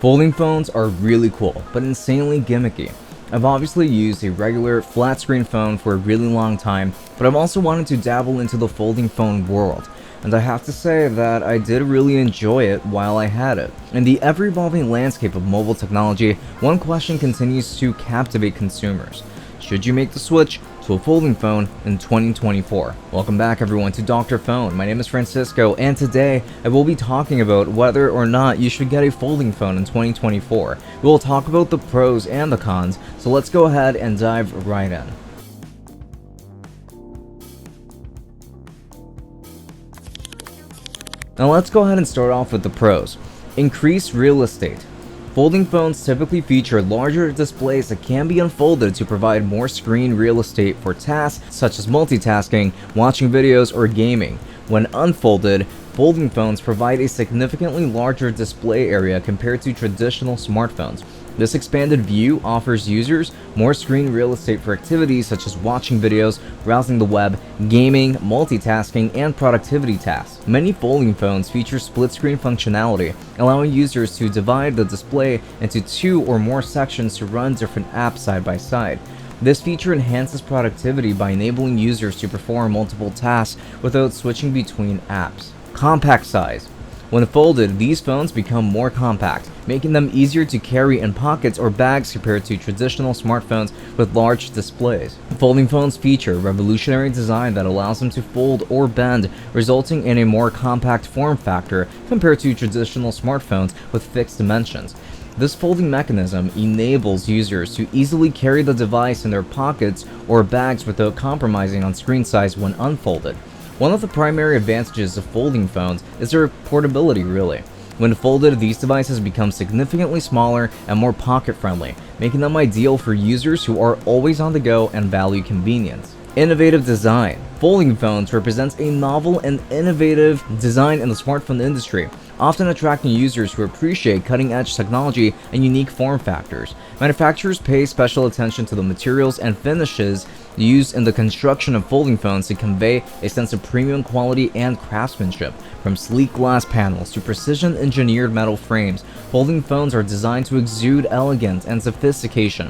Folding phones are really cool, but insanely gimmicky. I've obviously used a regular flat screen phone for a really long time, but I've also wanted to dabble into the folding phone world, and I have to say that I did really enjoy it while I had it. In the ever-evolving landscape of mobile technology, one question continues to captivate consumers. Should you make the switch to a folding phone in 2024? Welcome back everyone to Dr.Fone. My name is Francisco, and today I will be talking about whether or not you should get a folding phone in 2024. We will talk about the pros and the cons, so let's go ahead and dive right in. Now let's go ahead and start off with the pros. Increase real estate. Folding phones typically feature larger displays that can be unfolded to provide more screen real estate for tasks such as multitasking, watching videos, or gaming. When unfolded, folding phones provide a significantly larger display area compared to traditional smartphones. This expanded view offers users more screen real estate for activities such as watching videos, browsing the web, gaming, multitasking, and productivity tasks. Many folding phones feature split-screen functionality, allowing users to divide the display into two or more sections to run different apps side by side. This feature enhances productivity by enabling users to perform multiple tasks without switching between apps. Compact size. When folded, these phones become more compact, making them easier to carry in pockets or bags compared to traditional smartphones with large displays. Folding phones feature revolutionary design that allows them to fold or bend, resulting in a more compact form factor compared to traditional smartphones with fixed dimensions. This folding mechanism enables users to easily carry the device in their pockets or bags without compromising on screen size when unfolded. One of the primary advantages of folding phones is their portability, really. When folded, these devices become significantly smaller and more pocket-friendly, making them ideal for users who are always on the go and value convenience. Innovative design. Folding phones represents a novel and innovative design in the smartphone industry, often attracting users who appreciate cutting-edge technology and unique form factors. Manufacturers pay special attention to the materials and finishes used in the construction of folding phones to convey a sense of premium quality and craftsmanship. From sleek glass panels to precision-engineered metal frames, folding phones are designed to exude elegance and sophistication.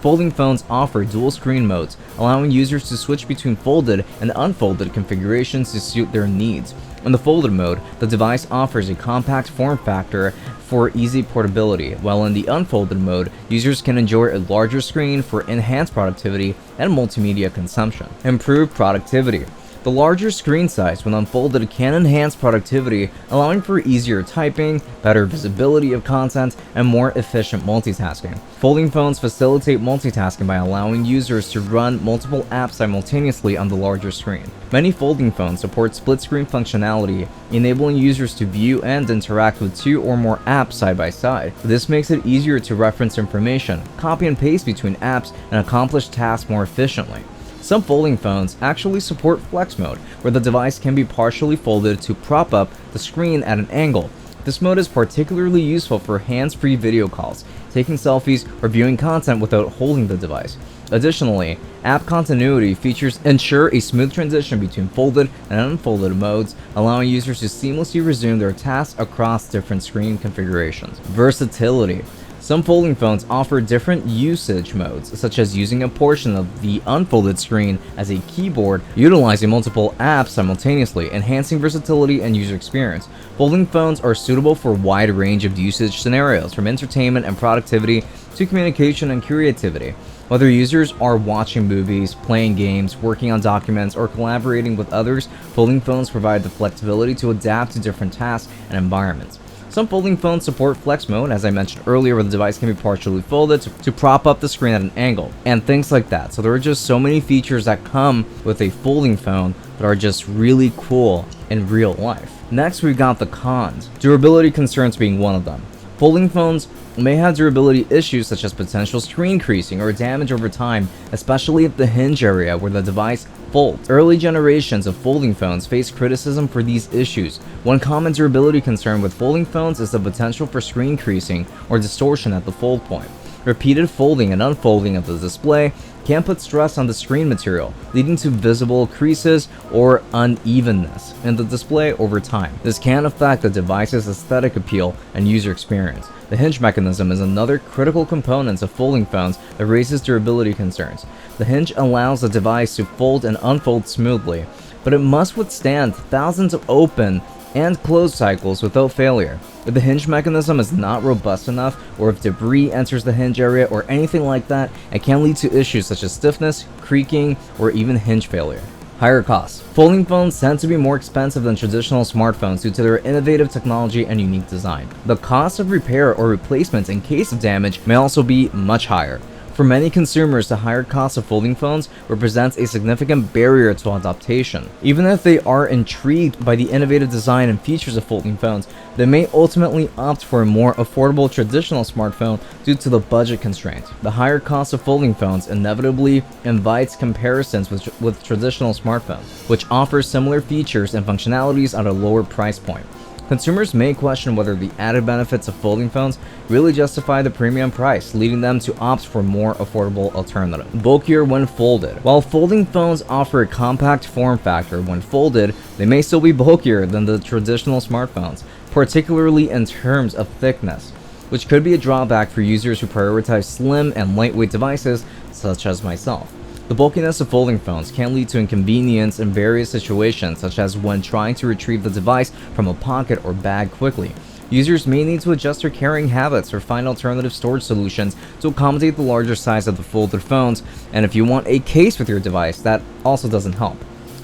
Folding phones offer dual screen modes, allowing users to switch between folded and unfolded configurations to suit their needs. In the folded mode, the device offers a compact form factor for easy portability, while in the unfolded mode, users can enjoy a larger screen for enhanced productivity and multimedia consumption. Improved productivity. The larger screen size when unfolded can enhance productivity, allowing for easier typing, better visibility of content, and more efficient multitasking. Folding phones facilitate multitasking by allowing users to run multiple apps simultaneously on the larger screen. Many folding phones support split-screen functionality, enabling users to view and interact with two or more apps side by side. This makes it easier to reference information, copy and paste between apps, and accomplish tasks more efficiently. Some folding phones actually support flex mode, where the device can be partially folded to prop up the screen at an angle. This mode is particularly useful for hands-free video calls, taking selfies, or viewing content without holding the device. Additionally, app continuity features ensure a smooth transition between folded and unfolded modes, allowing users to seamlessly resume their tasks across different screen configurations. Versatility. Some folding phones offer different usage modes, such as using a portion of the unfolded screen as a keyboard, utilizing multiple apps simultaneously, enhancing versatility and user experience. Folding phones are suitable for a wide range of usage scenarios, from entertainment and productivity to communication and creativity. Whether users are watching movies, playing games, working on documents, or collaborating with others, folding phones provide the flexibility to adapt to different tasks and environments. Some folding phones support flex mode, as I mentioned earlier, where the device can be partially folded to prop up the screen at an angle, and things like that. So there are just so many features that come with a folding phone that are just really cool in real life. Next, we've got the cons, durability concerns being one of them. Folding phones may have durability issues such as potential screen creasing or damage over time, especially at the hinge area where the device folds. Early generations of folding phones face criticism for these issues. One common durability concern with folding phones is the potential for screen creasing or distortion at the fold point. Repeated folding and unfolding of the display can put stress on the screen material, leading to visible creases or unevenness in the display over time. This can affect the device's aesthetic appeal and user experience. The hinge mechanism is another critical component of folding phones that raises durability concerns. The hinge allows the device to fold and unfold smoothly, but it must withstand thousands of open and close cycles without failure. If the hinge mechanism is not robust enough, or if debris enters the hinge area or anything like that, it can lead to issues such as stiffness, creaking, or even hinge failure. Higher costs. Folding phones tend to be more expensive than traditional smartphones due to their innovative technology and unique design. The cost of repair or replacement in case of damage may also be much higher. For many consumers, the higher cost of folding phones represents a significant barrier to adoption. Even if they are intrigued by the innovative design and features of folding phones, they may ultimately opt for a more affordable traditional smartphone due to the budget constraint. The higher cost of folding phones inevitably invites comparisons with traditional smartphones, which offer similar features and functionalities at a lower price point. Consumers may question whether the added benefits of folding phones really justify the premium price, leading them to opt for more affordable alternatives. Bulkier when folded. While folding phones offer a compact form factor when folded, they may still be bulkier than the traditional smartphones, particularly in terms of thickness, which could be a drawback for users who prioritize slim and lightweight devices, such as myself. The bulkiness of folding phones can lead to inconvenience in various situations, such as when trying to retrieve the device from a pocket or bag quickly. Users may need to adjust their carrying habits or find alternative storage solutions to accommodate the larger size of the folded phones, and if you want a case with your device, that also doesn't help.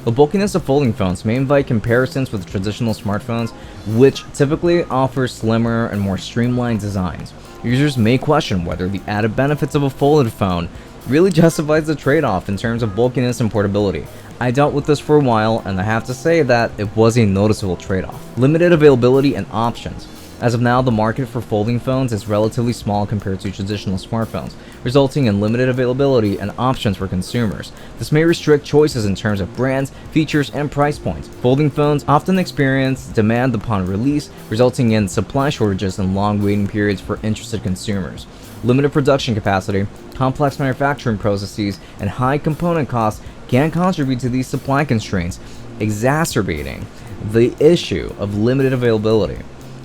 The bulkiness of folding phones may invite comparisons with traditional smartphones, which typically offer slimmer and more streamlined designs. Users may question whether the added benefits of a folded phone really justifies the trade-off in terms of bulkiness and portability. I dealt with this for a while, and I have to say that it was a noticeable trade-off. Limited availability and options. As of now, the market for folding phones is relatively small compared to traditional smartphones, resulting in limited availability and options for consumers. This may restrict choices in terms of brands, features, and price points. Folding phones often experience demand upon release, resulting in supply shortages and long waiting periods for interested consumers. Limited production capacity, complex manufacturing processes, and high component costs can contribute to these supply constraints, exacerbating the issue of limited availability.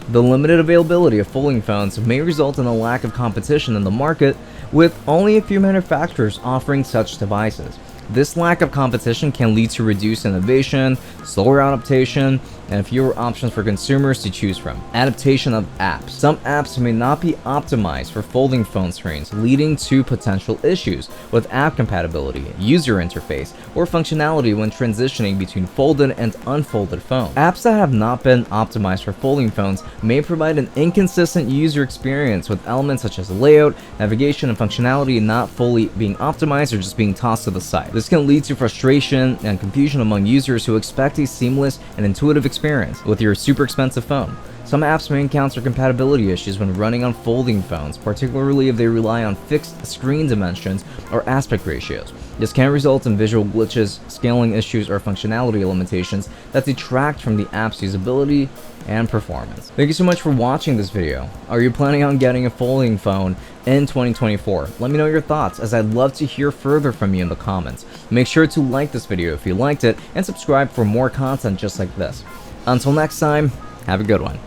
The limited availability of folding phones may result in a lack of competition in the market, with only a few manufacturers offering such devices. This lack of competition can lead to reduced innovation, slower adaptation, and fewer options for consumers to choose from. Adaptation of apps. Some apps may not be optimized for folding phone screens, leading to potential issues with app compatibility, user interface, or functionality when transitioning between folded and unfolded phones. Apps that have not been optimized for folding phones may provide an inconsistent user experience, with elements such as layout, navigation, and functionality not fully being optimized or just being tossed to the side. This can lead to frustration and confusion among users who expect a seamless and intuitive experience with your super expensive phone. Some apps may encounter compatibility issues when running on folding phones, particularly if they rely on fixed screen dimensions or aspect ratios. This can result in visual glitches, scaling issues, or functionality limitations that detract from the app's usability and performance. Thank you so much for watching this video. Are you planning on getting a folding phone in 2024? Let me know your thoughts, as I'd love to hear further from you in the comments. Make sure to like this video if you liked it, and subscribe for more content just like this. Until next time, have a good one.